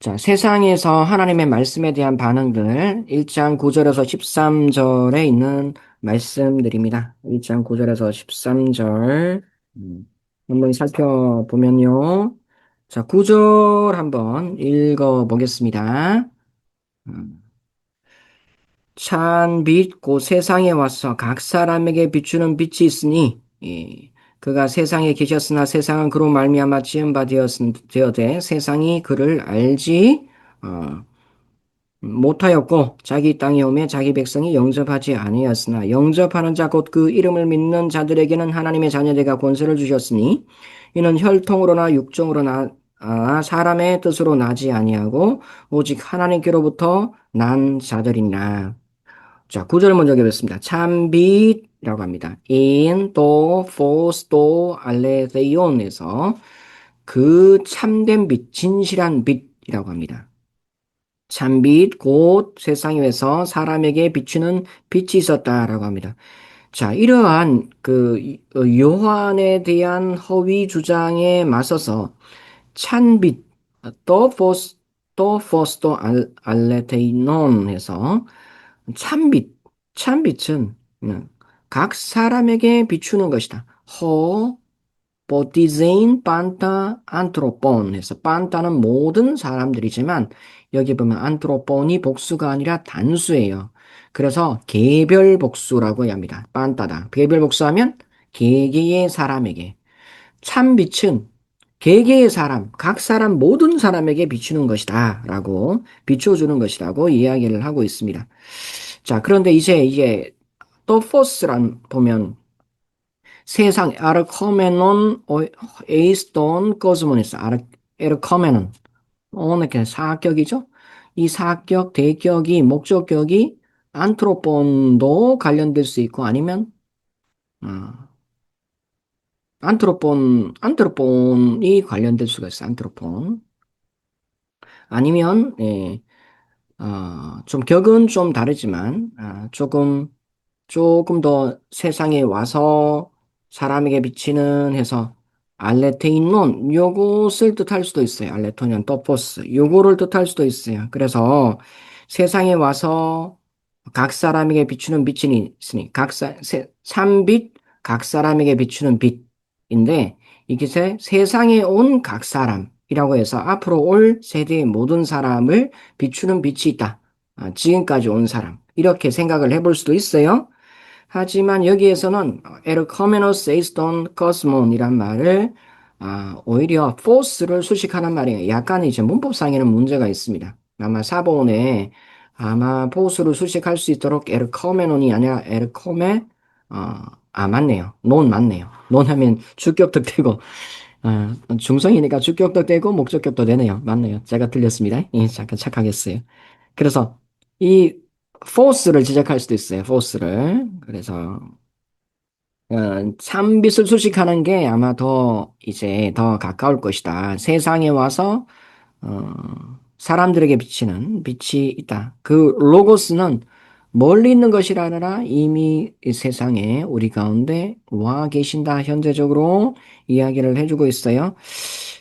자, 세상에서 하나님의 말씀에 대한 반응들 1장 9절에서 13절에 있는 말씀들입니다. 1장 9절에서 13절 한번 살펴보면요. 자, 9절 한번 읽어보겠습니다. 음, 찬 빛, 곧 세상에 와서 각 사람에게 비추는 빛이 있으니, 그가 세상에 계셨으나 세상은 그로 말미암아 지은 바 되어되 세상이 그를 알지 못하였고 자기 땅에 오매 자기 백성이 영접하지 아니하였으나 영접하는 자 곧 그 이름을 믿는 자들에게는 하나님의 자녀되가 권세를 주셨으니 이는 혈통으로나 육정으로나 사람의 뜻으로 나지 아니하고 오직 하나님께로부터 난 자들이니라. 자, 구절 먼저 읽겠습니다. 참빛이라고 합니다. in 또 phos 또 알레데이온에서 그 참된 빛, 진실한 빛이라고 합니다. 참빛 곧 세상에 서 사람에게 비추는 빛이 있었다라고 합니다. 자, 이러한 요한에 대한 허위 주장에 맞서서 찬빛 또 포스 또 포스도 알레테이논에서 참빛 참빛은 각 사람에게 비추는 것이다. 허 보디제인 판타 안트로폰 해서 판타는 모든 사람들이지만 여기 보면 안트로폰이 복수가 아니라 단수예요. 그래서 개별 복수라고 합니다. 판타다. 개별 복수하면 개개의 사람에게. 참빛은 개개의 사람, 각 사람 모든 사람에게 비추는 것이다 라고 비춰주는 것이라고 이야기를 하고 있습니다. 자, 그런데 이제 이게 또 포스란 보면 세상 아르코메논 에이스톤 코스모니스 아르코메논 이렇게 사격이죠. 이 사격 대격이 목적격이 안트로폰도 관련될 수 있고 아니면 어, 안트로폰이 관련될 수가 있어요. 안트로폰 아니면 좀 격은 좀 다르지만 조금 더 세상에 와서 사람에게 비치는 해서 알레테인론 요것을 뜻할 수도 있어요. 알레토니안 토포스 요거를 뜻할 수도 있어요. 그래서 세상에 와서 각 사람에게 비추는 빛이 있으니 삼빛 각 사람에게 비추는 빛인데 이게 세상에 온 각 사람이라고 해서 앞으로 올 세대의 모든 사람을 비추는 빛이 있다. 지금까지 온 사람 이렇게 생각을 해볼 수도 있어요. 하지만 여기에서는 에르코메노스 에이스톤 코스몬이란 말을 오히려 포스를 수식하는 말이에요. 약간 이제 문법상에는 문제가 있습니다. 아마 사본에 아마 포스를 수식할 수 있도록 에르코메논이 아니라 맞네요. 논 맞네요. 논 하면 주격도 되고 중성이니까 주격도 되고 목적격도 되네요. 맞네요. 제가 틀렸습니다. 예, 잠깐 착각했어요. 그래서 이 포스를 지적할 수도 있어요. 포스를. 그래서 참빛을 수식하는 게 아마 더 가까울 것이다. 세상에 와서 어, 사람들에게 비치는 빛이 있다. 그 로고스는 멀리 있는 것이 아니라 이미 이 세상에 우리 가운데 와 계신다. 현재적으로 이야기를 해주고 있어요.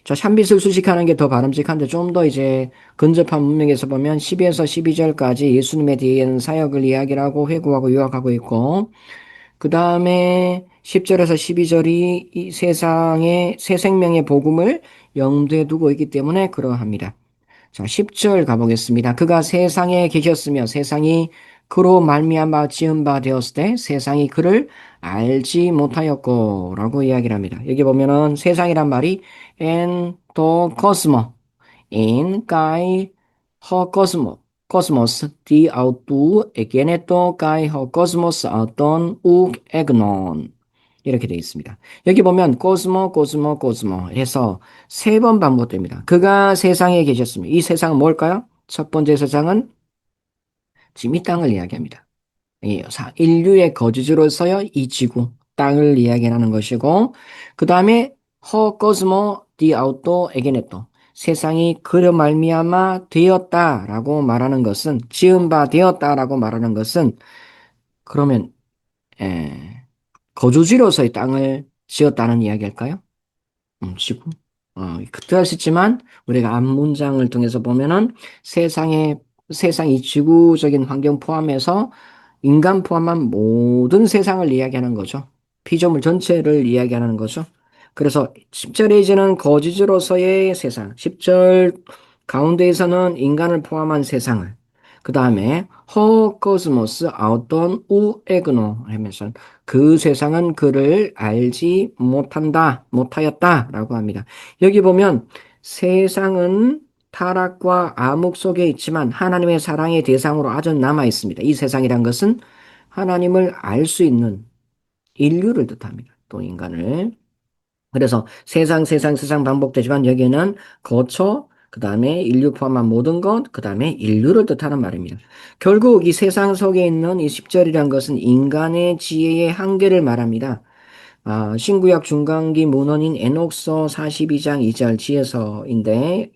자, 참빛을 수식하는 게 더 바람직한데 좀 더 이제 근접한 문맥에서 보면 10에서 12절까지 예수님에 대한 사역을 이야기를 하고 회고하고 요약하고 있고 그 다음에 10절에서 12절이 이 세상의 새 생명의 복음을 염두에 두고 있기 때문에 그러합니다. 자, 10절 가보겠습니다. 그가 세상에 계셨으며 세상이 그로 말미암아 지은 바 되었을 때 세상이 그를 알지 못하였고 라고 이야기를 합니다. 여기 보면은 세상이란 말이 엔도 코스모 in cái ho cosmos đi autu egeneto kai ho cosmos auton uk egnon 이렇게 되어 있습니다. 여기 보면 코스모 해서 세 번 반복됩니다. 그가 세상에 계셨습니다. 이 세상은 뭘까요? 첫 번째 세상은 지금 이 땅을 이야기합니다. 인류의 거주지로서요, 이 지구, 땅을 이야기하는 것이고, 그 다음에 허 코스모 디 아우토 에게네토 세상이 그려 말미암아 되었다라고 말하는 것은 지은 바 되었다라고 말하는 것은 그러면 에, 거주지로서의 땅을 지었다는 이야기일까요? 지구. 그때 할 수 있지만 우리가 앞 문장을 통해서 보면은 세상 이 지구적인 환경 포함해서 인간 포함한 모든 세상을 이야기하는 거죠. 피조물 전체를 이야기하는 거죠. 그래서 10절에 이제는 거지로서의 세상, 10절 가운데에서는 인간을 포함한 세상을, 그 다음에 허 코스모스 아우톤 우 에그노 하면서 그 세상은 그를 알지 못하였다라고 합니다. 여기 보면 세상은 타락과 암흑 속에 있지만 하나님의 사랑의 대상으로 아직 남아 있습니다. 이 세상이란 것은 하나님을 알 수 있는 인류를 뜻합니다. 또 인간을. 그래서 세상 반복되지만 여기에는 거처, 그 다음에 인류 포함한 모든 것, 그 다음에 인류를 뜻하는 말입니다. 결국 이 세상 속에 있는 이 10절이란 것은 인간의 지혜의 한계를 말합니다. 신구약 중간기 문헌인 에녹서 42장 2절 지혜서인데,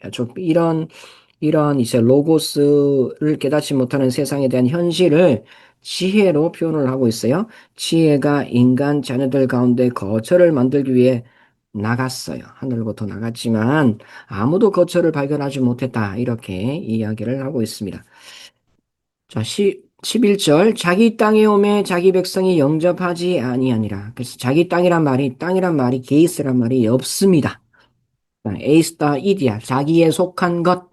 이런 이제 로고스를 깨닫지 못하는 세상에 대한 현실을 지혜로 표현을 하고 있어요. 지혜가 인간 자녀들 가운데 거처를 만들기 위해 나갔어요. 하늘로부터 나갔지만 아무도 거처를 발견하지 못했다. 이렇게 이야기를 하고 있습니다. 자, 11절 자기 땅에 오매 자기 백성이 영접하지 아니하니라. 그래서 자기 땅이란 말이 게이스란 말이 없습니다. 에이스다 이디야 자기에 속한 것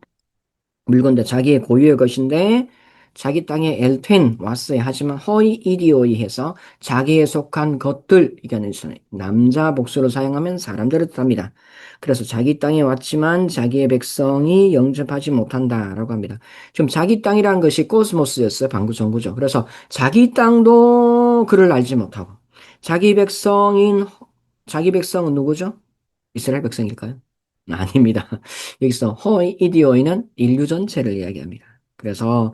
물건도 자기의 고유의 것인데 자기 땅에 엘텐 왔어야 하지만 허이 이디오이 해서 자기에 속한 것들 이거는 남자 복수로 사용하면 사람들을 뜻합니다. 그래서 자기 땅에 왔지만 자기의 백성이 영접하지 못한다라고 합니다. 지금 자기 땅이라는 것이 코스모스였어요. 방구 전구죠. 그래서 자기 땅도 그를 알지 못하고 자기 백성은 누구죠? 이스라엘 백성일까요? 아닙니다. 여기서 호이디오이는 인류 전체를 이야기합니다. 그래서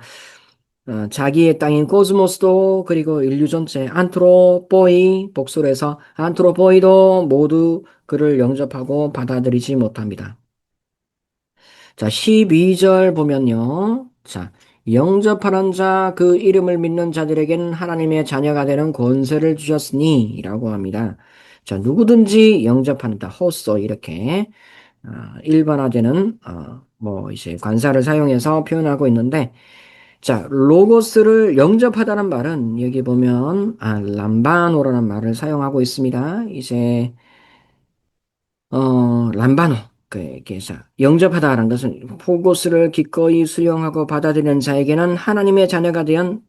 자기의 땅인 코스모스도 그리고 인류 전체 안트로포이 복수로 해서 안트로포이도 모두 그를 영접하고 받아들이지 못합니다. 자, 12절 보면요. 자, 영접하는 자, 그 이름을 믿는 자들에게는 하나님의 자녀가 되는 권세를 주셨으니 라고 합니다. 자, 누구든지 영접한다. 호소 이렇게 일반화되는 뭐 이제 관사를 사용해서 표현하고 있는데 자, 로고스를 영접하다는 말은 여기 보면 람바노라는 말을 사용하고 있습니다. 이제 람바노 그래서 영접하다라는 것은 포고스를 기꺼이 수용하고 받아들이는 자에게는 하나님의 자녀가 된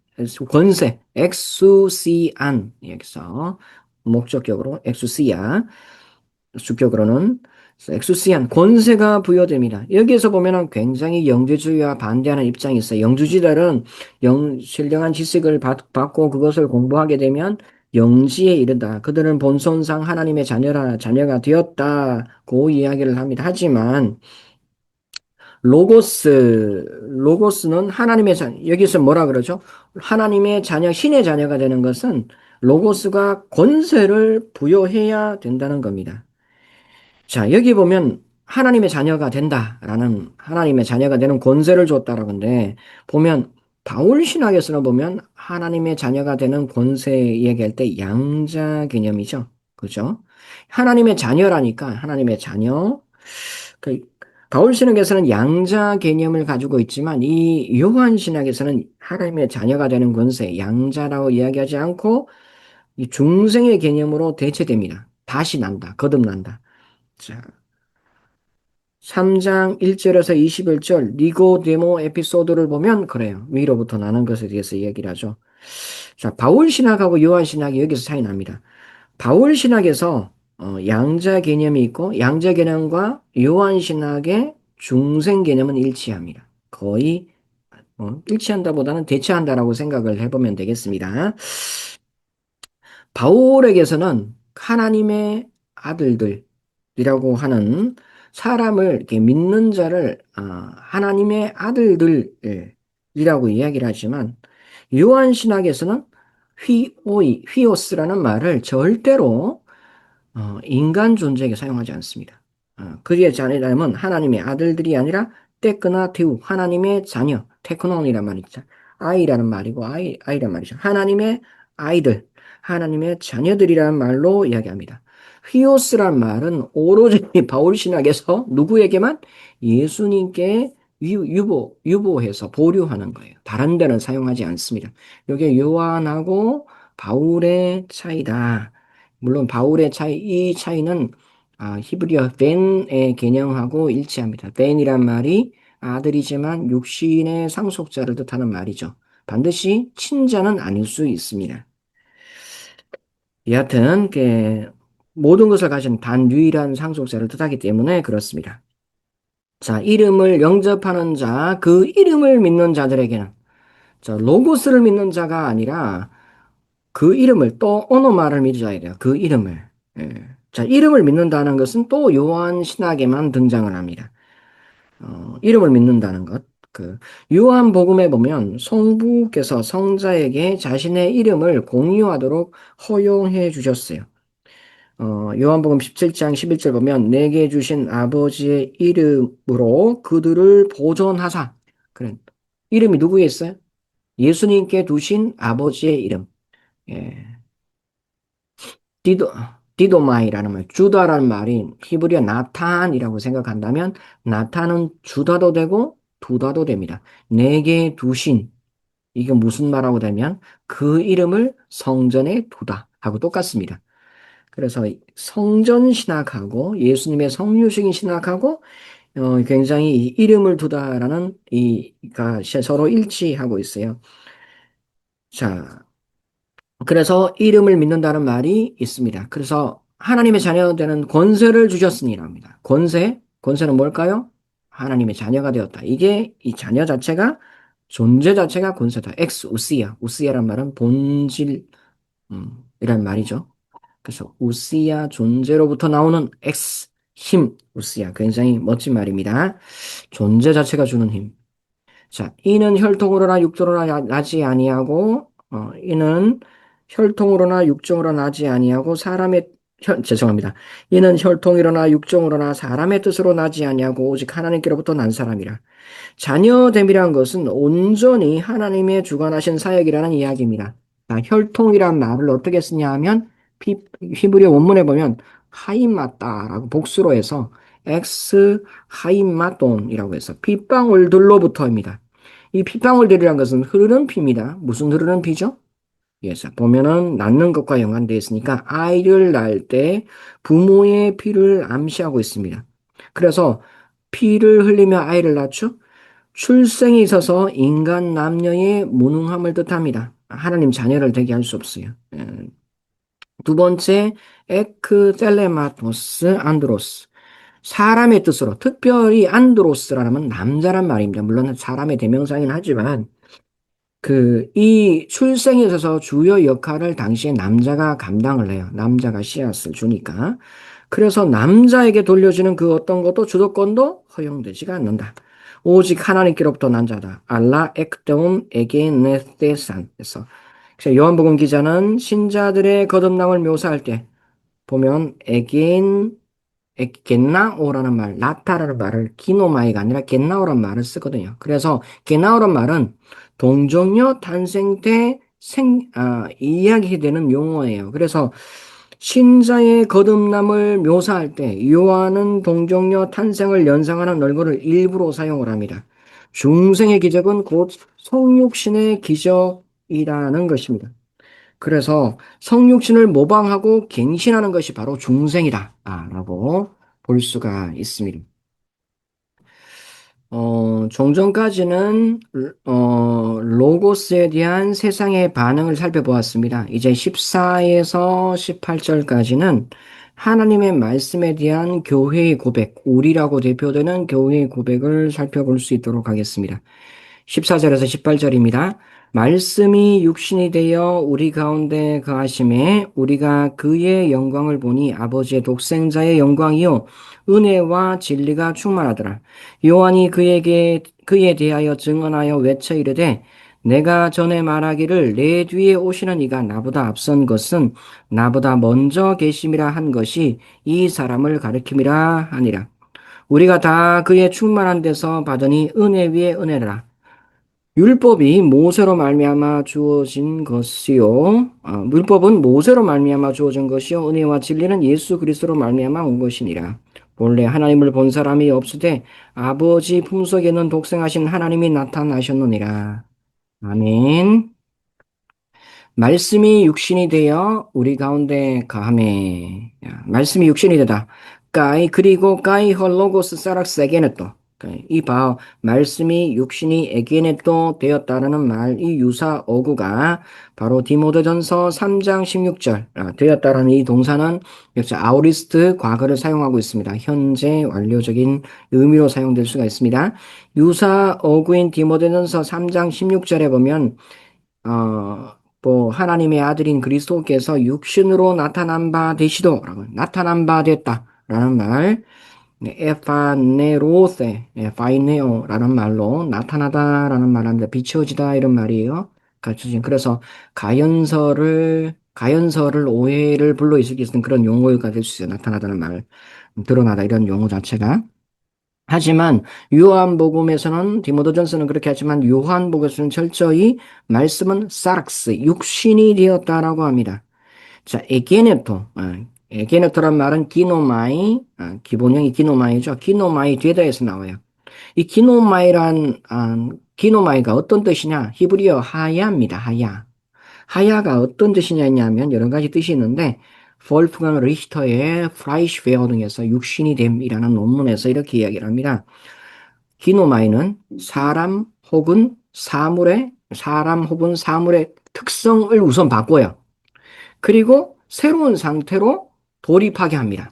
권세, 엑수시안 여기서 목적격으로 엑수시아 주격으로는 엑수시안 권세가 부여됩니다. 여기에서 보면은 굉장히 영주주의와 반대하는 입장이 있어요. 영주주의들은 신령한 지식을 받고 그것을 공부하게 되면 영지에 이른다. 그들은 본성상 하나님의 자녀가 되었다고 이야기를 합니다. 하지만 로고스는 하나님의 자녀, 여기서 뭐라 그러죠? 하나님의 자녀, 신의 자녀가 되는 것은 로고스가 권세를 부여해야 된다는 겁니다. 자, 여기 보면 하나님의 자녀가 된다라는 하나님의 자녀가 되는 권세를 줬다라고 하는데 보면 바울 신학에서는 보면 하나님의 자녀가 되는 권세 얘기할 때 양자 개념이죠. 그죠? 하나님의 자녀라니까 하나님의 자녀. 그 바울 신학에서는 양자 개념을 가지고 있지만 이 요한 신학에서는 하나님의 자녀가 되는 권세, 양자라고 이야기하지 않고 이 중생의 개념으로 대체됩니다. 다시 난다, 거듭난다. 자, 3장 1절에서 21절 니고데모 에피소드를 보면 그래요. 위로부터 나는 것에 대해서 얘기를 하죠. 자, 바울 신학하고 요한 신학이 여기서 차이 납니다. 바울 신학에서 양자 개념이 있고 양자 개념과 요한 신학의 중생 개념은 일치합니다. 거의 일치한다보다는 대체한다라고 생각을 해보면 되겠습니다. 바울에게서는 하나님의 아들들이라고 하는 사람을 이렇게 믿는 자를 하나님의 아들들이라고 이야기를 하지만 요한 신학에서는 휘오스라는 말을 절대로 인간 존재에게 사용하지 않습니다. 그의 자녀라면 하나님의 아들들이 아니라 테크나 테우 하나님의 자녀 테크논이란 말이죠. 아이라는 말이고 아이란 말이죠. 하나님의 아이들 하나님의 자녀들이라는 말로 이야기합니다. 히오스란 말은 오로지 바울 신학에서 누구에게만 예수님께 유보해서 보류하는 거예요. 다른 데는 사용하지 않습니다. 이게 요한하고 바울의 차이다. 물론 바울의 차이, 이 차이는 히브리어 벤의 개념하고 일치합니다. 벤이란 말이 아들이지만 육신의 상속자를 뜻하는 말이죠. 반드시 친자는 아닐 수 있습니다. 여하튼 모든 것을 가진 단 유일한 상속자를 뜻하기 때문에 그렇습니다. 자, 이름을 영접하는 자, 그 이름을 믿는 자들에게는 로고스를 믿는 자가 아니라 그 이름을 또 어느 말을 믿어야 돼요. 그 이름을. 예. 자, 이름을 믿는다는 것은 또 요한 신학에만 등장을 합니다. 이름을 믿는다는 것. 요한복음에 보면 성부께서 성자에게 자신의 이름을 공유하도록 허용해 주셨어요. 요한복음 17장 11절 보면 내게 주신 아버지의 이름으로 그들을 보존하사. 그래. 이름이 누구에 있어요? 예수님께 두신 아버지의 이름. 예. 디도, 디도마이라는 말, 주다라는 말이 히브리어 나탄이라고 생각한다면 나탄은 주다도 되고 두다도 됩니다. 내게 두신 이게 무슨 말하고 되면 그 이름을 성전에 두다 하고 똑같습니다. 그래서 성전 신학하고 예수님의 성유식인 신학하고 굉장히 이 이름을 두다라는 이가 서로 일치하고 있어요. 자, 그래서 이름을 믿는다는 말이 있습니다. 그래서 하나님의 자녀가 되는 권세를 주셨으니라 합니다. 권세는 뭘까요? 하나님의 자녀가 되었다. 이게 이 자녀 자체가 존재 자체가 권세다. 엑스 우시야. 우시야란 말은 본질 이란 말이죠. 그래서 우시야 존재로부터 나오는 엑스 힘 우시야 굉장히 멋진 말입니다. 존재 자체가 주는 힘. 자, 이는 혈통으로나 육정으로나 나지 아니하고 이는 혈통으로나 육정으로 나지 아니하고 죄송합니다. 이는 혈통이로나 육정으로나 사람의 뜻으로 나지 아니하고 오직 하나님께로부터 난 사람이라. 자녀됨이란 것은 온전히 하나님의 주관하신 사역이라는 이야기입니다. 자, 혈통이란 말을 어떻게 쓰냐 하면 히브리어 원문에 보면 하임마따라고 복수로 해서 엑스 하임마돈이라고 해서 핏방울들로부터입니다. 이 핏방울들이란 것은 흐르는 피입니다. 무슨 흐르는 피죠? 그래서 보면은 낳는 것과 연관되어 있으니까 아이를 낳을 때 부모의 피를 암시하고 있습니다. 그래서 피를 흘리며 아이를 낳죠. 출생에 있어서 인간 남녀의 무능함을 뜻합니다. 하나님 자녀를 되게 할 수 없어요. 두 번째, 에크텔레마토스 안드로스. 사람의 뜻으로, 특별히 안드로스라는 남자란 말입니다. 물론 사람의 대명사이긴 하지만, 이 출생에 있어서 주요 역할을 당시에 남자가 감당을 해요. 남자가 씨앗을 주니까. 그래서 남자에게 돌려지는 그 어떤 것도 주도권도 허용되지가 않는다. 오직 하나님께로부터 난 자다. 알라 엑데온 에게네테산. 그래서 요한복음 기자는 신자들의 거듭남을 묘사할 때 보면 겐나오라는 말, 나타라는 말을 기노마이가 아니라 겐나오라는 말을 쓰거든요. 그래서 겐나오라는 말은 동정녀 탄생 때 이야기되는 용어예요. 그래서 신자의 거듭남을 묘사할 때 요한은 동정녀 탄생을 연상하는 얼굴을 일부러 사용을 합니다. 중생의 기적은 곧 성육신의 기적이라는 것입니다. 그래서 성육신을 모방하고 갱신하는 것이 바로 중생이다. 라고 볼 수가 있습니다. 종전까지는, 로고스에 대한 세상의 반응을 살펴보았습니다. 이제 14에서 18절까지는 하나님의 말씀에 대한 교회의 고백, 우리라고 대표되는 교회의 고백을 살펴볼 수 있도록 하겠습니다. 14절에서 18절입니다. 말씀이 육신이 되어 우리 가운데 거하심에 우리가 그의 영광을 보니 아버지의 독생자의 영광이요 은혜와 진리가 충만하더라. 요한이 그에 대하여 증언하여 외쳐 이르되 내가 전에 말하기를 내 뒤에 오시는 이가 나보다 앞선 것은 나보다 먼저 계심이라 한 것이 이 사람을 가리킴이라 하니라. 우리가 다 그의 충만한 데서 받으니 은혜 위에 은혜라. 율법이 모세로 말미암아 주어진 것이요. 율법은 모세로 말미암아 주어진 것이요. 은혜와 진리는 예수 그리스도로 말미암아 온 것이니라. 본래 하나님을 본 사람이 없으되 아버지 품속에는 독생하신 하나님이 나타나셨느니라. 아멘. 말씀이 육신이 되어 우리 가운데 거하매. 말씀이 육신이 되다. 그리고 까이 헐로고스 사락스 에게네또. 이 바, 말씀이 육신이 에게네또 되었다라는 말, 이 유사 어구가 바로 디모데전서 3장 16절 되었다라는 이 동사는 역시 아우리스트 과거를 사용하고 있습니다. 현재 완료적인 의미로 사용될 수가 있습니다. 유사 어구인 디모데전서 3장 16절에 보면 하나님의 아들인 그리스도께서 육신으로 나타난 바 되시도라고, 나타난 바 됐다라는 말, 에파네로세, 파이네오라는 말로 나타나다라는 말합니다. 비춰지다 이런 말이에요. 그래서 가연설을 오해를 불러일으킬 수 있는 그런 용어가 될 수 있어요. 나타나다는 말, 드러나다 이런 용어 자체가. 하지만 요한복음에서는 디모데전서는 그렇게 하지만 요한복음에서는 철저히 말씀은 사락스 육신이 되었다라고 합니다. 자, 에게네토란 말은 기노마이 기본형이 기노마이죠. 기노마이 되다에서 나와요. 이 기노마이가 어떤 뜻이냐? 히브리어 하야입니다. 하야. 하야가 어떤 뜻이냐 면 여러 가지 뜻이 있는데 볼프강 리히터의 프라이시페어 등에서 육신이 됨이라는 논문에서 이렇게 이야기를 합니다. 기노마이는 사람 혹은 사물의 특성을 우선 바꿔요. 그리고 새로운 상태로 돌입하게 합니다.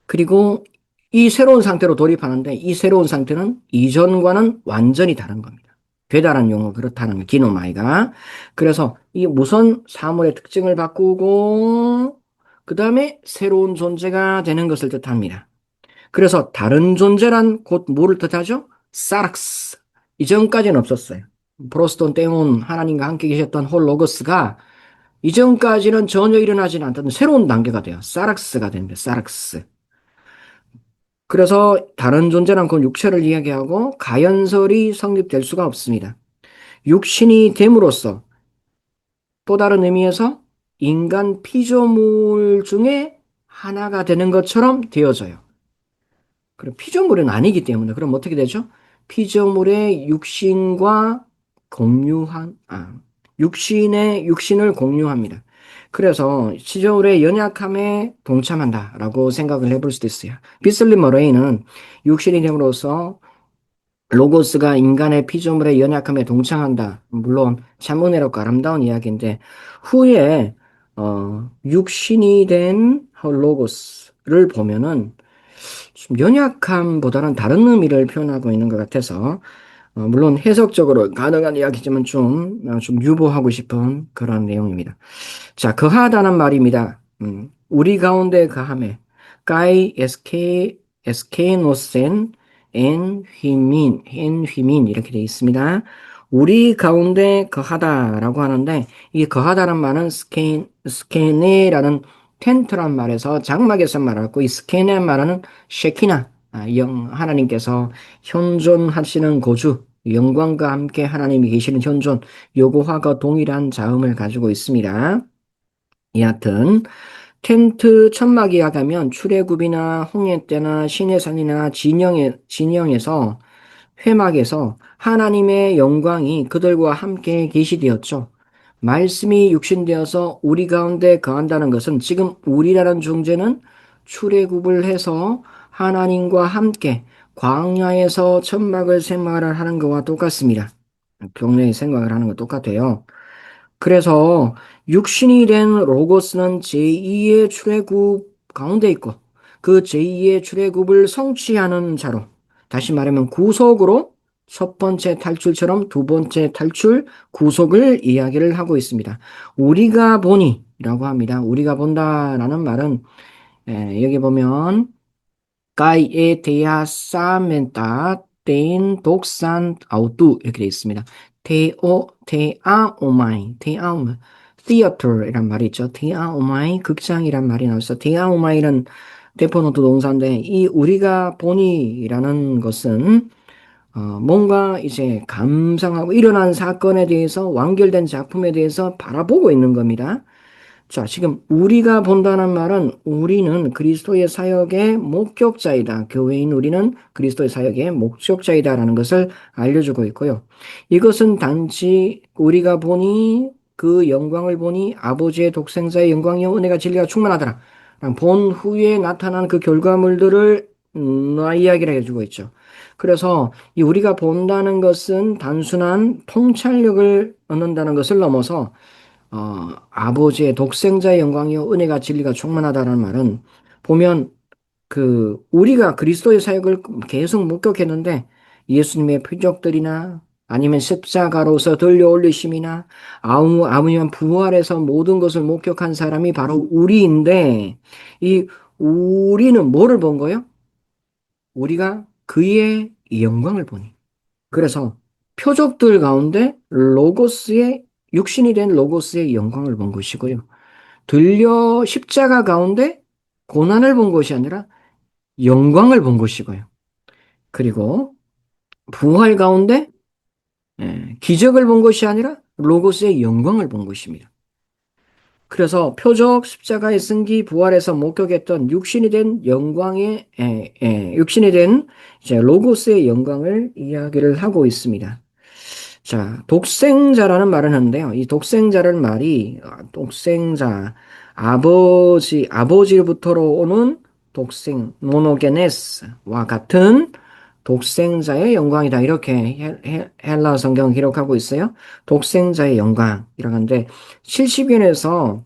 그리고 이 새로운 상태로 돌입하는데 이 새로운 상태는 이전과는 완전히 다른 겁니다. 되다란 용어 그렇다는 거예요. 기노마이가. 그래서 이 우선 사물의 특징을 바꾸고 그 다음에 새로운 존재가 되는 것을 뜻합니다. 그래서 다른 존재란 곧 뭐를 뜻하죠? 사락스. 이전까지는 없었어요. 프로스톤 때온 하나님과 함께 계셨던 홀로거스가 이전까지는 전혀 일어나지 않던 새로운 단계가 돼요. 사락스가 됩니다. 사락스. 그래서 다른 존재란 그 육체를 이야기하고 가연설이 성립될 수가 없습니다. 육신이 됨으로써 또 다른 의미에서 인간 피조물 중에 하나가 되는 것처럼 되어져요. 그럼 피조물은 아니기 때문에 그럼 어떻게 되죠? 피조물의 육신과 육신을 공유합니다. 그래서 피조물의 연약함에 동참한다라고 생각을 해볼 수도 있어요. 비슬리 머레이는 육신이 됨으로써 로고스가 인간의 피조물의 연약함에 동참한다. 물론 참은혜롭고 아름다운 이야기인데 후에 육신이 된 로고스를 보면은 좀 연약함보다는 다른 의미를 표현하고 있는 것 같아서 물론 해석적으로 가능한 이야기지만 좀 유보하고 싶은 그런 내용입니다. 자, 거하다는 말입니다. 우리 가운데 거함에 까이 에스케노센 엔 휘민 이렇게 되어 있습니다. 우리 가운데 거하다라고 하는데 이 거하다는 말은 스케네라는 텐트란 말에서 장막에서 말하고 이 스케네 말하는 쉐키나 하나님께서 현존하시는 고주 영광과 함께 하나님이 계시는 현존 요거하고 동일한 자음을 가지고 있습니다. 여하튼 텐트 천막 이야기하면 출애굽이나 홍해 때나 시내산이나 진영에서 회막에서 하나님의 영광이 그들과 함께 계시되었죠. 말씀이 육신되어서 우리 가운데 거한다는 것은 지금 우리라는 존재는 출애굽을 해서 하나님과 함께 광야에서 천막을 생활을 하는 것과 똑같습니다. 병례의 생각을 하는 것 똑같아요. 그래서 육신이 된 로고스는 제2의 출애굽 가운데 있고 그 제2의 출애굽을 성취하는 자로 다시 말하면 구속으로 첫 번째 탈출처럼 두 번째 탈출 구속을 이야기를 하고 있습니다. 우리가 보니라고 합니다. 우리가 본다라는 말은 여기 보면 까이에 대하 싸멘타 뗀 독산 아우뚜 이렇게 되어 있습니다. 테아오마이, theater이란 말이 있죠. 테아오마이, 극장이란 말이 나와서 테아오마이는 데포노트 동사인데 이 우리가 보니라는 것은 뭔가 이제 감상하고 일어난 사건에 대해서 완결된 작품에 대해서 바라보고 있는 겁니다. 자, 지금 우리가 본다는 말은 우리는 그리스도의 사역의 목격자이다. 교회인 우리는 그리스도의 사역의 목격자이다라는 것을 알려주고 있고요. 이것은 단지 우리가 보니 그 영광을 보니 아버지의 독생자의 영광이요 은혜가 진리가 충만하더라. 본 후에 나타난 그 결과물들을 이야기를 해주고 있죠. 그래서 이 우리가 본다는 것은 단순한 통찰력을 얻는다는 것을 넘어서 아버지의 독생자의 영광이요 은혜가 진리가 충만하다는 말은 보면 우리가 그리스도의 사역을 계속 목격했는데 예수님의 표적들이나 아니면 십자가로서 들려 올리심이나 아니면 부활해서 모든 것을 목격한 사람이 바로 우리인데 이 우리는 뭐를 본 거예요? 우리가 그의 영광을 보니. 그래서 표적들 가운데 육신이 된 로고스의 영광을 본 것이고요. 들려 십자가 가운데 고난을 본 것이 아니라 영광을 본 것이고요. 그리고 부활 가운데 기적을 본 것이 아니라 로고스의 영광을 본 것입니다. 그래서 표적, 십자가의 승기, 부활에서 목격했던 육신이 된 육신이 된 이제 로고스의 영광을 이야기를 하고 있습니다. 자, 독생자라는 말을 하는데요. 이 독생자라는 말이 독생자, 아버지로부터로 오는 모노게네스와 같은 독생자의 영광이다. 이렇게 헬라 성경 기록하고 있어요. 독생자의 영광이라고 하는데 70년에서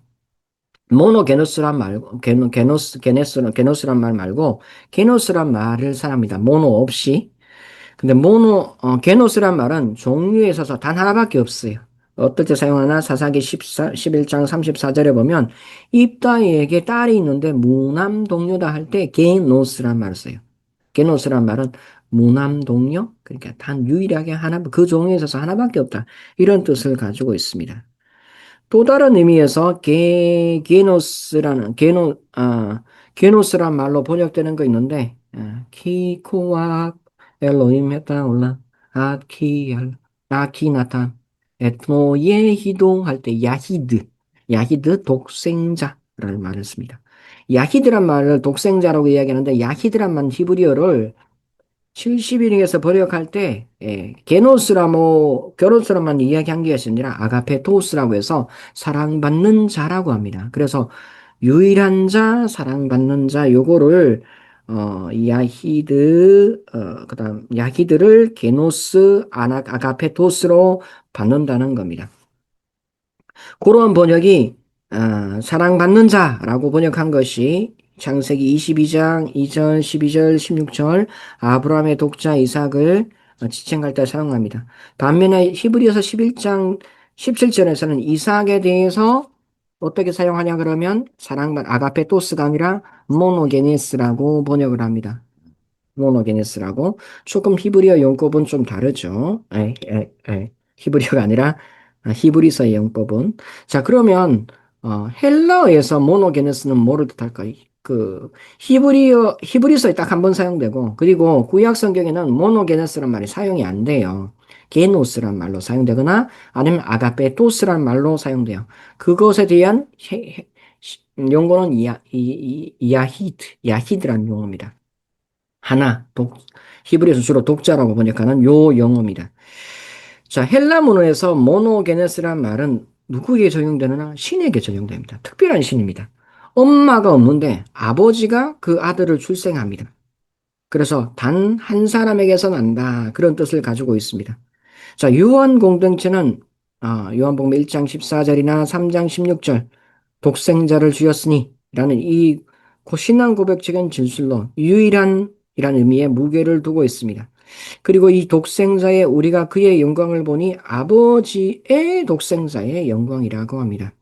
모노게노스란 말, 게노스란 말 말고 게노스란 말을 사용합니다. 모노 없이. 근데 게노스란 말은 종류에 있어서 단 하나밖에 없어요. 어떨 때 사용하나? 사사기 11장 34절에 보면 입다에게 딸이 있는데 무남 동료다 할 때 게노스란 말을 써요. 게노스란 말은 무남 동료? 그러니까 단 유일하게 하나, 그 종류에 있어서 하나밖에 없다. 이런 뜻을 가지고 있습니다. 또 다른 의미에서 게노스란 말로 번역되는 거 있는데, 키코와 엘로힘 했다 올라, 아키나탄, 에트노예히도 할 때 야히드 독생자라는 말을 씁니다. 야히드란 말을 독생자라고 이야기하는데, 야히드란 말 히브리어를 70인에서 번역할 때 게노스라만 이야기한 게 아니라 아가페토스라고 해서 사랑받는 자라고 합니다. 그래서 유일한 자, 사랑받는 자 요거를 그다음 야히드를 게노스 아가페토스로 받는다는 겁니다. 그런 번역이 사랑받는 자라고 번역한 것이 창세기 22장 2절, 12절, 16절 아브라함의 독자 이삭을 지칭할 때 사용합니다. 반면에 히브리서 11장 17절에서는 이삭에 대해서 어떻게 사용하냐 그러면 아가페토스가 아니라 모노게네스라고 번역을 합니다. 모노게네스라고 조금 히브리어 용법은 좀 다르죠. 히브리어가 아니라 히브리서의 용법은. 자, 그러면 헬라어에서 모노게네스는 뭐를 뜻할까요? 히브리서에 딱 한 번 사용되고, 그리고 구약 성경에는 모노게네스란 말이 사용이 안 돼요. 게노스란 말로 사용되거나 아니면 아가페토스란 말로 사용돼요. 그것에 대한 용어는 야히드란 용어입니다. 히브리에서 주로 독자라고 번역하는 요 용어입니다. 자, 헬라 문어에서 모노게네스란 말은 누구에게 적용되느냐? 신에게 적용됩니다. 특별한 신입니다. 엄마가 없는데 아버지가 그 아들을 출생합니다. 그래서 단 한 사람에게서 난다. 그런 뜻을 가지고 있습니다. 자, 요한 공동체는 요한복음 1장 14절이나 3장 16절 독생자를 주였으니 라는 이 신앙 고백적인 진술로 유일한 이라는 의미의 무게를 두고 있습니다. 그리고 이 독생자의 우리가 그의 영광을 보니 아버지의 독생자의 영광이라고 합니다.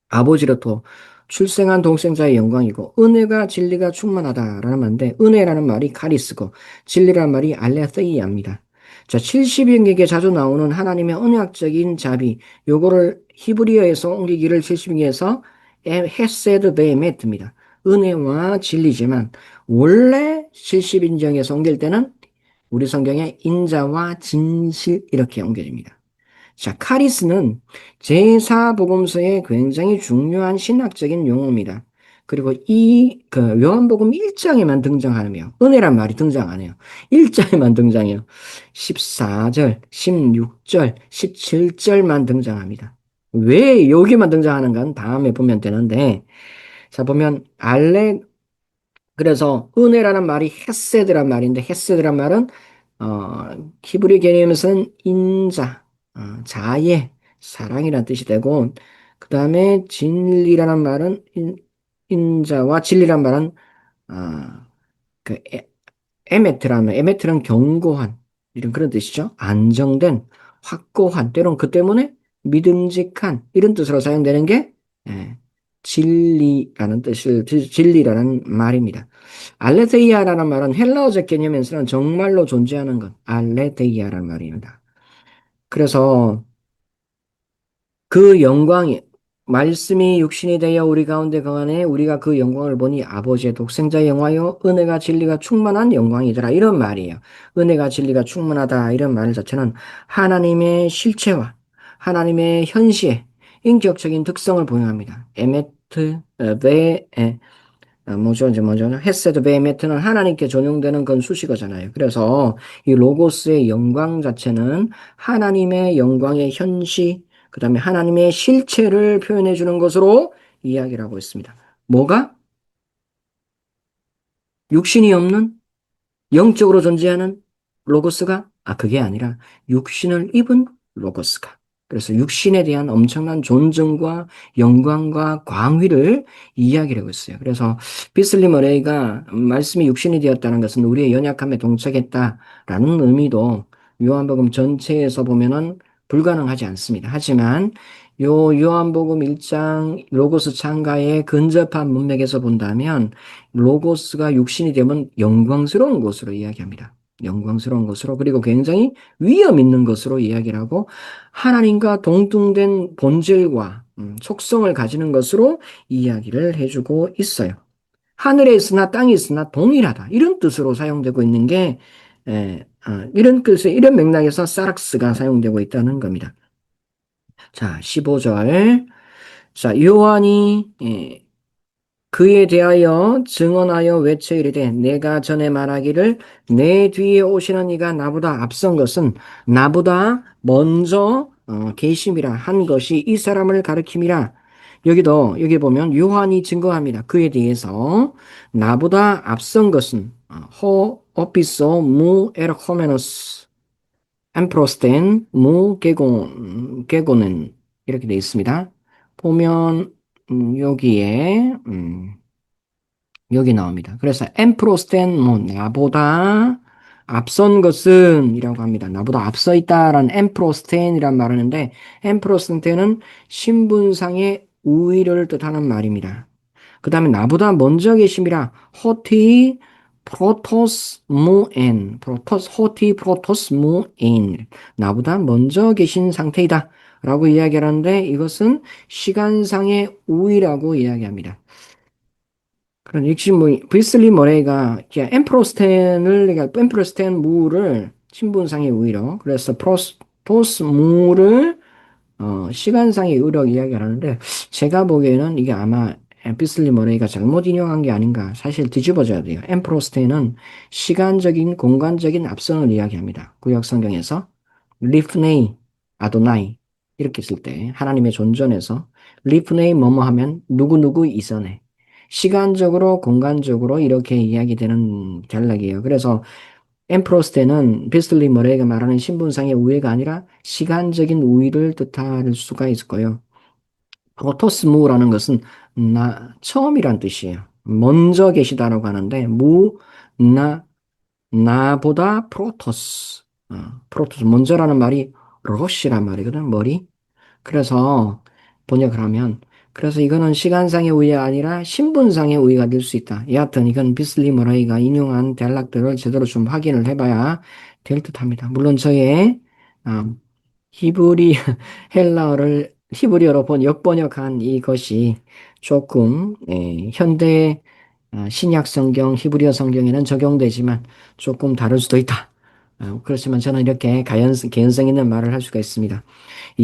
아버지로부터 출생한 독생자의 영광이고 은혜가 진리가 충만하다라는 말인데 은혜라는 말이 카리스고 진리라는 말이 알레the이아입니다. 자, 70인에게 자주 나오는 하나님의 언약적인 자비 요거를 히브리어에서 옮기기를 70인에서 헤세드 베헤메트입니다. 은혜와 진리지만 원래 70인정에서 옮길 때는 우리 성경에 인자와 진실 이렇게 옮겨집니다. 자, 카리스는 제사복음서에 굉장히 중요한 신학적인 용어입니다. 그리고 그 요한복음 1장에만 등장하며 은혜란 말이 등장 안 해요. 1장에만 등장해요. 14절, 16절, 17절만 등장합니다. 왜 여기만 등장하는 건 다음에 보면 되는데, 자, 보면 그래서 은혜라는 말이 헤세드란 말인데 헤세드란 말은 히브리 개념에서는 인자, 자애, 사랑이라는 뜻이 되고 그 다음에 진리라는 말은 인자와 진리란 말은 그 에메트라는 에메트는 견고한 이런 그런 뜻이죠. 안정된, 확고한 때론 그 때문에 믿음직한 이런 뜻으로 사용되는 게 예, 진리라는 말입니다. 알레테이아라는 말은 헬라어적 개념에서는 정말로 존재하는 것, 알레테이아라는 말입니다. 그래서 그 영광이 말씀이 육신이 되어 우리 가운데 거하네 우리가 그 영광을 보니 아버지의 독생자의 영화요 은혜가 진리가 충만한 영광이더라 이런 말이에요. 은혜가 진리가 충만하다 이런 말 자체는 하나님의 실체와 하나님의 현시의 인격적인 특성을 보여합니다. 에메트 베 뭐죠? 헤세드 베이메트는 하나님께 전용되는 건 수식어잖아요. 그래서 이 로고스의 영광 자체는 하나님의 영광의 현시, 그 다음에 하나님의 실체를 표현해 주는 것으로 이야기를 하고 있습니다. 뭐가? 육신이 없는 영적으로 존재하는 로고스가? 그게 아니라 육신을 입은 로고스가. 그래서 육신에 대한 엄청난 존중과 영광과 광위를 이야기를 하고 있어요. 그래서 비슬리 머레이가 말씀이 육신이 되었다는 것은 우리의 연약함에 동착했다라는 의미도 요한복음 전체에서 보면은 불가능하지 않습니다. 하지만 요한복음 1장 로고스 창가의 근접한 문맥에서 본다면 로고스가 육신이 되면 영광스러운 것으로 이야기합니다. 영광스러운 것으로 그리고 굉장히 위험 있는 것으로 이야기를 하고 하나님과 동등된 본질과 속성을 가지는 것으로 이야기를 해주고 있어요. 하늘에 있으나 땅에 있으나 동일하다. 이런 뜻으로 사용되고 있는 게 이런 뜻에 이런 맥락에서 사락스가 사용되고 있다는 겁니다. 자, 15절. 자, 요한이 그에 대하여 증언하여 외쳐 이르되 내가 전에 말하기를 내 뒤에 오시는 이가 나보다 앞선 것은 나보다 먼저 계심이라 한 것이 이 사람을 가리킴이라. 여기 보면 요한이 증거합니다. 그에 대해서 나보다 앞선 것은 호 오피소 무 에르호메노스 엠프로스텐 무 게고는 이렇게 되어 있습니다. 보면 여기에 여기 나옵니다. 그래서 엠프로스텐 뭐 나보다 앞선 것은 이라고 합니다. 나보다 앞서 있다라는 엠프로스텐이란 말을 하는데 엠프로스텐은 신분상의 우위를 뜻하는 말입니다. 그 다음에 나보다 먼저 계심이라 호티 프로토스 무엔 프로토스 호티 프로토스 무엔 나보다 먼저 계신 상태이다 라고 이야기하는데 이것은 시간상의 우위라고 이야기합니다. 그런 역시 뭐 브리슬리 머레이가 엠프로스텐 무를 신분상의 우위로 그래서 프로토스 무를 시간상의 의로 이야기하는데 제가 보기에는 이게 아마 엠피슬리 머레이가 잘못 인용한 게 아닌가 사실 뒤집어져야 돼요. 엠프로스테는 시간적인 공간적인 앞선을 이야기합니다. 구약 성경에서 리프네이 아도나이 이렇게 쓸 때 하나님의 존전에서 리프네이 뭐뭐 하면 누구누구 이전에 시간적으로 공간적으로 이렇게 이야기되는 전략이에요. 그래서 엠프로스테는 비슬리 머레이가 말하는 신분상의 우위가 아니라 시간적인 우위를 뜻할 수가 있을 거예요. 프로토스무라는 것은 처음이란 뜻이에요. 먼저 계시다라고 하는데 나보다 프로토스 먼저라는 말이 러시란 말이거든 머리. 그래서 번역을 하면 그래서 이거는 시간상의 우위가 아니라 신분상의 우위가 될 수 있다. 여하튼 이건 비슬리 머라이가 인용한 대략들을 제대로 좀 확인을 해봐야 될 듯합니다. 물론 저의 히브리 헬라어를 히브리어로 역번역한 이것이 조금 현대 신약 성경 히브리어 성경에는 적용되지만 조금 다를 수도 있다. 그렇지만 저는 이렇게 개연성 있는 말을 할 수가 있습니다.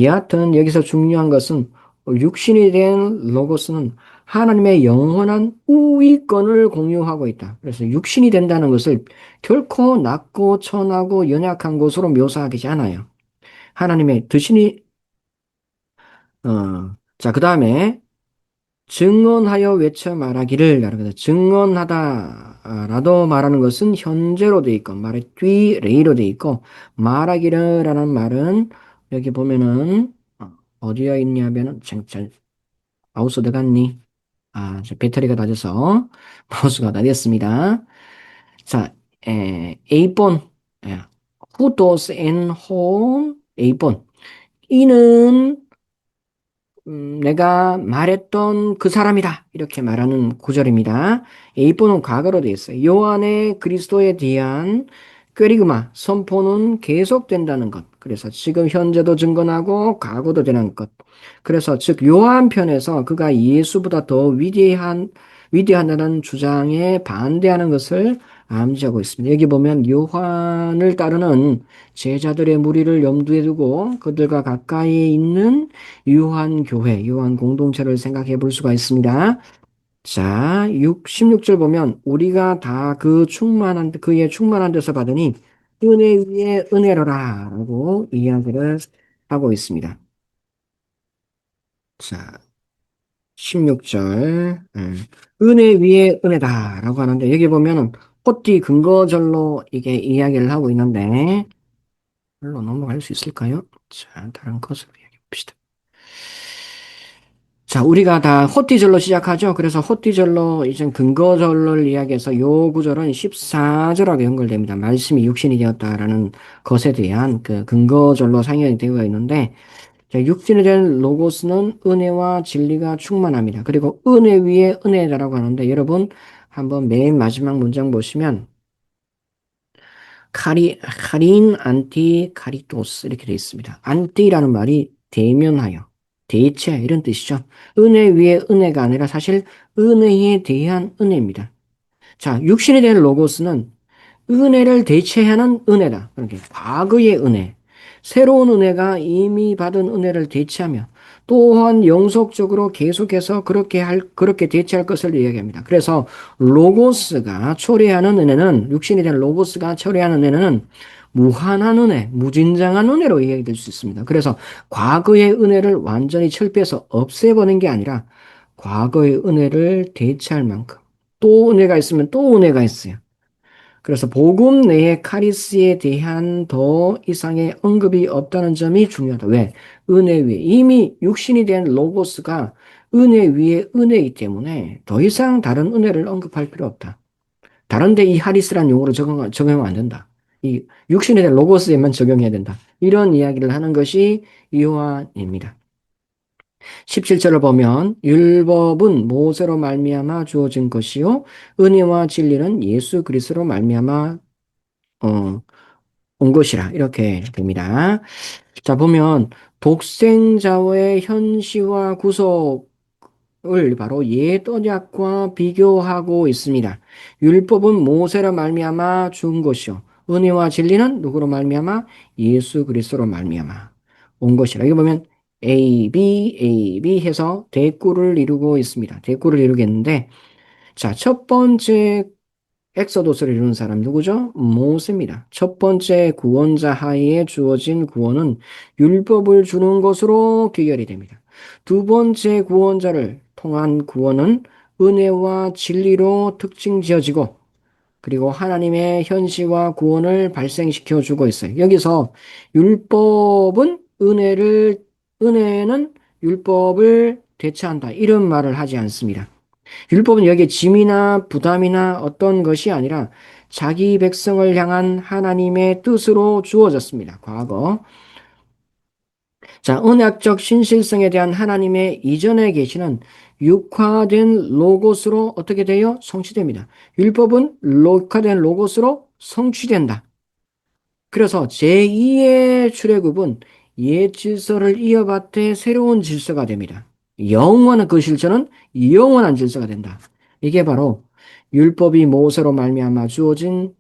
여하튼 여기서 중요한 것은 육신이 된 로고스는 하나님의 영원한 우위권을 공유하고 있다. 그래서 육신이 된다는 것을 결코 낮고 천하고 연약한 것으로 묘사하지 않아요. 하나님의 드신이 자, 그다음에 증언하여 외쳐 말하기를 라는 증언하다라도 말하는 것은 현재로 돼 있고 말의 뒤레이로 돼 있고 말하기를라는 말은 여기 보면은 어디에 있냐면은 잘 마우스 어디 갔니? 저 배터리가 낮아서 마우스가 다 됐습니다. 자, A번 who does and whom A번 이는 내가 말했던 그 사람이다. 이렇게 말하는 구절입니다. A번은 과거로 되어 있어요. 요한의 그리스도에 대한 꾀리그마, 선포는 계속된다는 것. 그래서 지금 현재도 증거하고 과거도 되는 것. 그래서 즉 요한 편에서 그가 예수보다 더 위대하다는 주장에 반대하는 것을 암시하고 있습니다. 여기 보면 요한을 따르는 제자들의 무리를 염두에 두고 그들과 가까이 있는 요한 교회, 요한 공동체를 생각해 볼 수가 있습니다. 자, 16절 보면 우리가 다 그의 충만한 데서 받으니 은혜 위에 은혜로라 라고 이야기를 하고 있습니다. 자, 16절 은혜 위에 은혜다 라고 하는데 여기 보면은 포티 근거절로 이게 이야기를 하고 있는데 별로 넘어갈 수 있을까요? 자, 다른 것으로 이야기해 봅시다. 자, 우리가 다 호티절로 시작하죠. 그래서 호티절로 이제 근거절로를 이야기해서 요 구절은 14절하고 연결됩니다. 말씀이 육신이 되었다라는 것에 대한 그 근거절로 상연이 되어 있는데 자, 육신이 된 로고스는 은혜와 진리가 충만합니다. 그리고 은혜 위에 은혜다라고 하는데 여러분 한번 맨 마지막 문장 보시면 카린 안티 카리토스 이렇게 되어 있습니다. 안티라는 말이 대면하여, 대체 이런 뜻이죠. 은혜 위에 은혜가 아니라 사실 은혜에 대한 은혜입니다. 자, 육신에 대한 로고스는 은혜를 대체하는 은혜다. 그러니까 과거의 은혜, 새로운 은혜가 이미 받은 은혜를 대체하며 또한 영속적으로 계속해서 그렇게 대체할 것을 이야기합니다. 그래서 로고스가 초래하는 은혜는, 육신이 된 로고스가 초래하는 은혜는 무한한 은혜, 무진장한 은혜로 이야기될 수 있습니다. 그래서 과거의 은혜를 완전히 철폐해서 없애버린 게 아니라 과거의 은혜를 대체할 만큼 또 은혜가 있으면 또 은혜가 있어요. 그래서 복음 내에 카리스에 대한 더 이상의 언급이 없다는 점이 중요하다. 왜? 은혜 위에 이미 육신이 된 로고스가 은혜 위에 은혜이기 때문에 더 이상 다른 은혜를 언급할 필요 없다. 다른데 이 하리스란 용어로 적용하면 안 된다. 이 육신이 된 로고스에만 적용해야 된다. 이런 이야기를 하는 것이 요한입니다. 17절을 보면 율법은 모세로 말미암아 주어진 것이요 은혜와 진리는 예수 그리스도로 말미암아 어, 온 것이라 이렇게 됩니다. 자 보면 독생자의 현시와 구속을 바로 옛 언약과 비교하고 있습니다. 율법은 모세로 말미암아 준 것이요 은혜와 진리는 누구로 말미암아 예수 그리스도로 말미암아 온 것이라. 여기 보면 A, B 해서 대꾸를 이루고 있습니다. 대꾸를 이루겠는데 자, 첫 번째 엑소도스를 이루는 사람 누구죠? 모세입니다. 첫 번째 구원자 하에 주어진 구원은 율법을 주는 것으로 귀결이 됩니다. 두 번째 구원자를 통한 구원은 은혜와 진리로 특징 지어지고 그리고 하나님의 현시와 구원을 발생시켜 주고 있어요. 여기서 율법은 은혜는 율법을 대체한다. 이런 말을 하지 않습니다. 율법은 여기에 짐이나 부담이나 어떤 것이 아니라 자기 백성을 향한 하나님의 뜻으로 주어졌습니다. 과거. 자, 언약적 신실성에 대한 하나님의 이전의 계시는 육화된 로고스로 어떻게 돼요? 성취됩니다. 율법은 육화된 로고스로 성취된다. 그래서 제2의 출애굽은 옛 질서를 이어받되 새로운 질서가 됩니다. 영원한 그 질서는 영원한 질서가 된다. 이게 바로 율법이 모세로 말미암아 주어진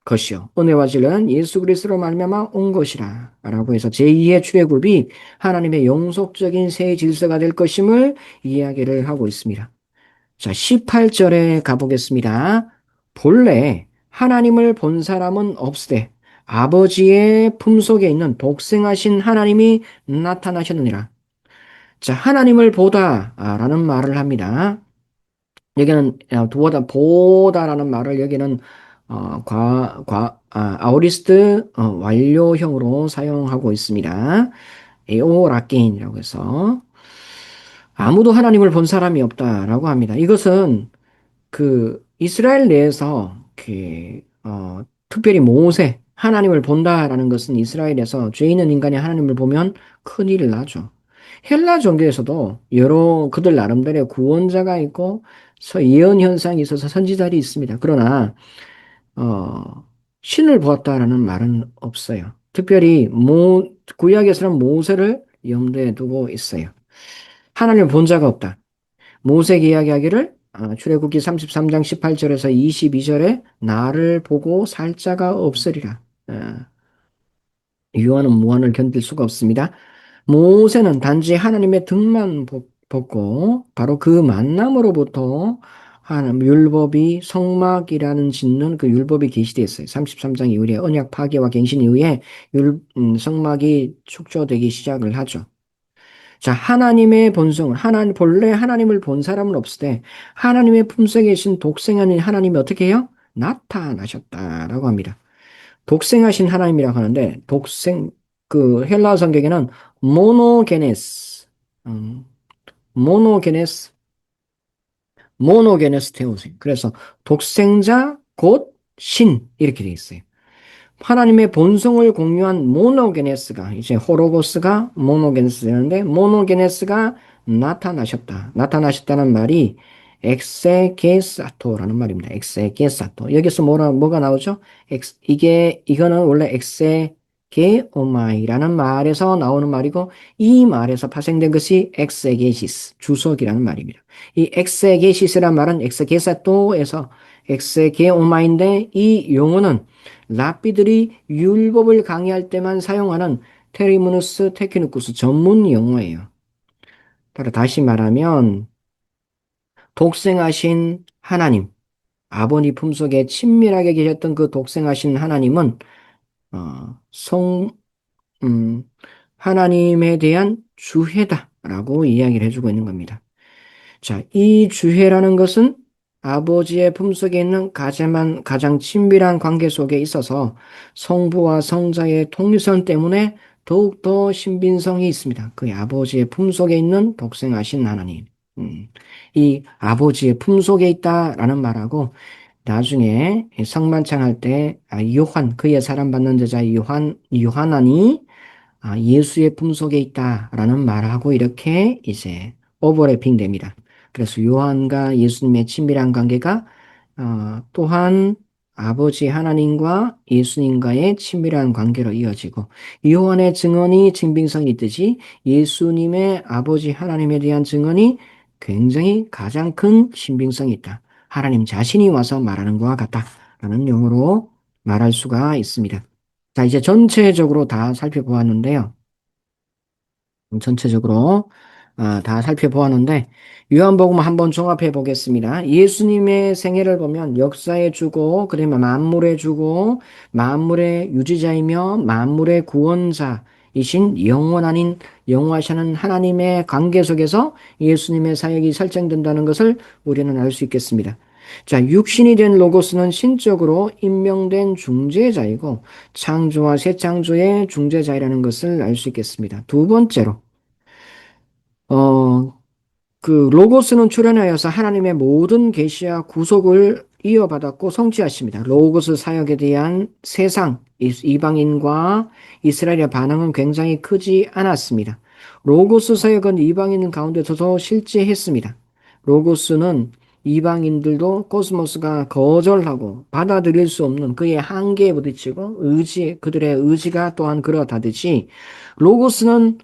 것이요 은혜와 진리는 예수 그리스도로 말미암아 온 것이라 라고 해서 제2의 출애굽이 하나님의 영속적인 새 질서가 될 것임을 이야기를 하고 있습니다. 자, 18절에 가보겠습니다. 본래 하나님을 본 사람은 없으되 아버지의 품속에 있는 독생하신 하나님이 나타나셨느니라. 자, 하나님을 보다라는 말을 합니다. 여기는 보다라는 말을 여기는 아오리스트 완료형으로 사용하고 있습니다. 에오라게인이라고 해서 아무도 하나님을 본 사람이 없다라고 합니다. 이것은 그 이스라엘 내에서 특별히 모세 하나님을 본다라는 것은 이스라엘에서 죄 있는 인간이 하나님을 보면 큰일을 나죠. 헬라 종교에서도 여러 그들 나름대로의 구원자가 있고 예언 현상이 있어서 선지자들이 있습니다. 그러나 신을 보았다라는 말은 없어요. 특별히 구약에서는 모세를 염두에 두고 있어요. 하나님을 본 자가 없다. 모세가 이야기하기를 출애굽기 33장 18절에서 22절에 나를 보고 살 자가 없으리라. 유한은 무한을 견딜 수가 없습니다. 모세는 단지 하나님의 등만 벗고 바로 그 만남으로부터 하나님 율법이 성막이라는 짓는 그 율법이 계시되어 있어요. 33장 이후에 언약 파괴와 갱신 이후에 성막이 축조되기 시작을 하죠. 자, 하나님의 본성을, 본래 하나님을 본 사람은 없으되, 하나님의 품속에 계신 독생하신 하나님이 어떻게 해요? 나타나셨다라고 합니다. 독생하신 하나님이라고 하는데, 헬라어 성경에는 모노게네스, 음, 모노게네스, 모노게네스 테오세. 그래서 독생자 곧 신, 이렇게 되어 있어요. 하나님의 본성을 공유한 모노게네스가 이제 호로고스가 모노게네스였는데 모노게네스가 나타나셨다는 말이 엑세게사토라는 말입니다. 엑세게사토. 여기서 뭐가 나오죠? 이거는 원래 엑세게오마이라는 말에서 나오는 말이고 이 말에서 파생된 것이 엑세게시스, 주석이라는 말입니다. 이 엑세게시스란 말은 엑세게사토에서 엑세게오마인데 이 용어는 랍비들이 율법을 강의할 때만 사용하는 테리무누스 테키누쿠스 전문 용어예요. 따라 다시 말하면 독생하신 하나님, 아버지 품속에 친밀하게 계셨던 그 독생하신 하나님은 어, 성 음, 하나님에 대한 주해다라고 이야기를 해주고 있는 겁니다. 자, 이 주해라는 것은 아버지의 품속에 있는 가장 친밀한 관계 속에 있어서 성부와 성자의 통일성 때문에 더욱더 신빙성이 있습니다. 그 아버지의 품속에 있는 독생하신 하나님. 이 아버지의 품속에 있다라는 말하고 나중에 성만창할 때 그의 사랑받는 제자 요한이 예수의 품속에 있다라는 말하고 이렇게 이제 오버래핑 됩니다. 그래서 요한과 예수님의 친밀한 관계가 또한 아버지 하나님과 예수님과의 친밀한 관계로 이어지고 요한의 증언이 증빙성이 있듯이 예수님의 아버지 하나님에 대한 증언이 굉장히 가장 큰 신빙성이 있다. 하나님 자신이 와서 말하는 것과 같다라는 용어로 말할 수가 있습니다. 자, 이제 전체적으로 다 살펴보았는데요. 전체적으로 다 살펴보았는데 요한복음 한번 종합해 보겠습니다. 예수님의 생애를 보면 역사의 주고 그러면 만물의 주고 만물의 유지자이며 만물의 구원자이신 영원 아닌 영원하시는 하나님의 관계 속에서 예수님의 사역이 설정된다는 것을 우리는 알 수 있겠습니다. 자, 육신이 된 로고스는 신적으로 임명된 중재자이고 창조와 새 창조의 중재자이라는 것을 알 수 있겠습니다. 두 번째로 어, 로고스는 출현하여서 하나님의 모든 계시와 구속을 이어받았고 성취하십니다. 로고스 사역에 대한 세상, 이방인과 이스라엘의 반응은 굉장히 크지 않았습니다. 로고스 사역은 이방인 가운데서도 실제했습니다. 로고스는 이방인들도 코스모스가 거절하고 받아들일 수 없는 그의 한계에 부딪히고 그들의 의지가 또한 그렇다듯이 로고스는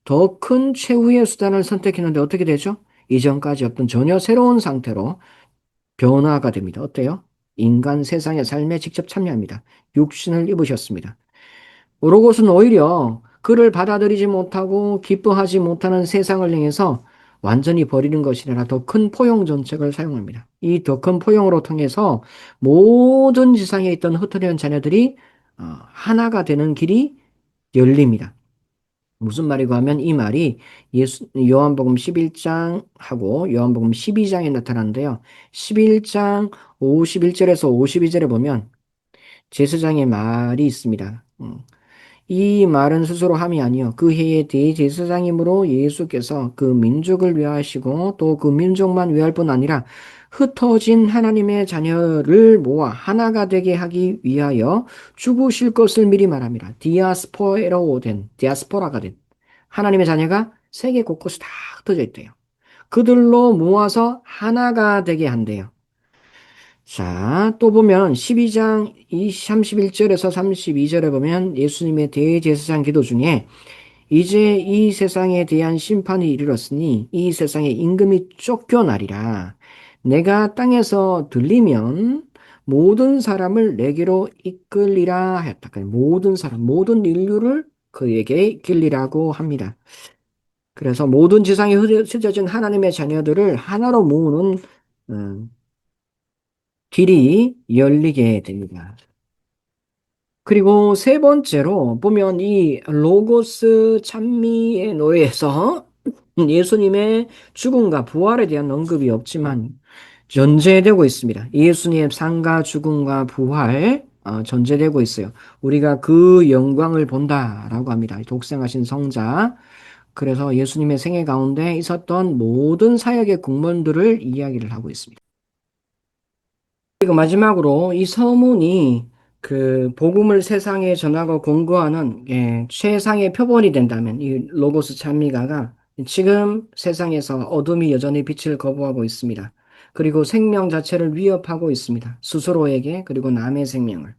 더 큰 최후의 수단을 선택했는데 어떻게 되죠? 이전까지 없던 전혀 새로운 상태로 변화가 됩니다. 어때요? 인간 세상의 삶에 직접 참여합니다. 육신을 입으셨습니다. 로봇은 오히려 그를 받아들이지 못하고 기뻐하지 못하는 세상을 향해서 완전히 버리는 것이 아니라 더 큰 포용 정책을 사용합니다. 이 더 큰 포용으로 통해서 모든 지상에 있던 흩어진 자녀들이 하나가 되는 길이 열립니다. 무슨 말이고 하면 이 말이 요한복음 11장하고 요한복음 12장에 나타나는데요. 11장 51절에서 52절에 보면 제사장의 말이 있습니다. 이 말은 스스로 함이 아니요 그 해의 대제사장이므로 예수께서 그 민족을 위하시고 또 그 민족만 위할 뿐 아니라 흩어진 하나님의 자녀를 모아 하나가 되게 하기 위하여 죽으실 것을 미리 말합니다. 디아스포라로 된 디아스포라가 된 하나님의 자녀가 세계 곳곳에 다 흩어져 있대요. 그들로 모아서 하나가 되게 한대요. 자, 또 보면 12장 31절에서 32절에 보면 예수님의 대제사장 기도 중에 이제 이 세상에 대한 심판이 이르렀으니 이 세상의 임금이 쫓겨나리라. 내가 땅에서 들리면 모든 사람을 내게로 이끌리라 했다. 모든 사람, 모든 인류를 그에게 이끌리라고 합니다. 그래서 모든 지상에 흩어진 하나님의 자녀들을 하나로 모으는 음, 길이 열리게 됩니다. 그리고 세 번째로 보면 이 로고스 찬미의 노예에서 예수님의 죽음과 부활에 대한 언급이 없지만 전제되고 있습니다. 예수님의 삶과 죽음과 부활 전제되고 있어요. 우리가 그 영광을 본다라고 합니다. 독생하신 성자. 그래서 예수님의 생애 가운데 있었던 모든 사역의 국문들을 이야기를 하고 있습니다. 그리고 마지막으로 이 서문이 그 복음을 세상에 전하고 공고하는 최상의 표본이 된다면 이 로고스 찬미가가 지금 세상에서 어둠이 여전히 빛을 거부하고 있습니다. 그리고 생명 자체를 위협하고 있습니다. 스스로에게 그리고 남의 생명을.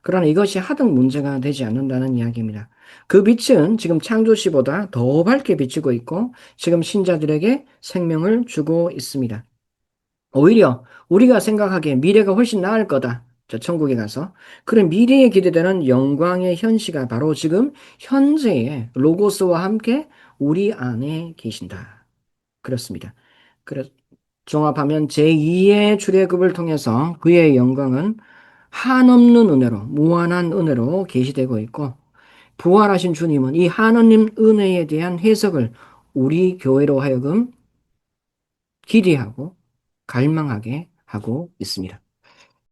그러나 이것이 하등 문제가 되지 않는다는 이야기입니다. 그 빛은 지금 창조시보다 더 밝게 비치고 있고 지금 신자들에게 생명을 주고 있습니다. 오히려 우리가 생각하기에 미래가 훨씬 나을 거다. 저 천국에 가서. 그런 미래에 기대되는 영광의 현시가 바로 지금 현재의 로고스와 함께 우리 안에 계신다. 그렇습니다. 그래서 종합하면 제2의 출애굽을 통해서 그의 영광은 한없는 은혜로, 무한한 은혜로 계시되고 있고 부활하신 주님은 이 하나님 은혜에 대한 해석을 우리 교회로 하여금 기대하고 갈망하게 하고 있습니다.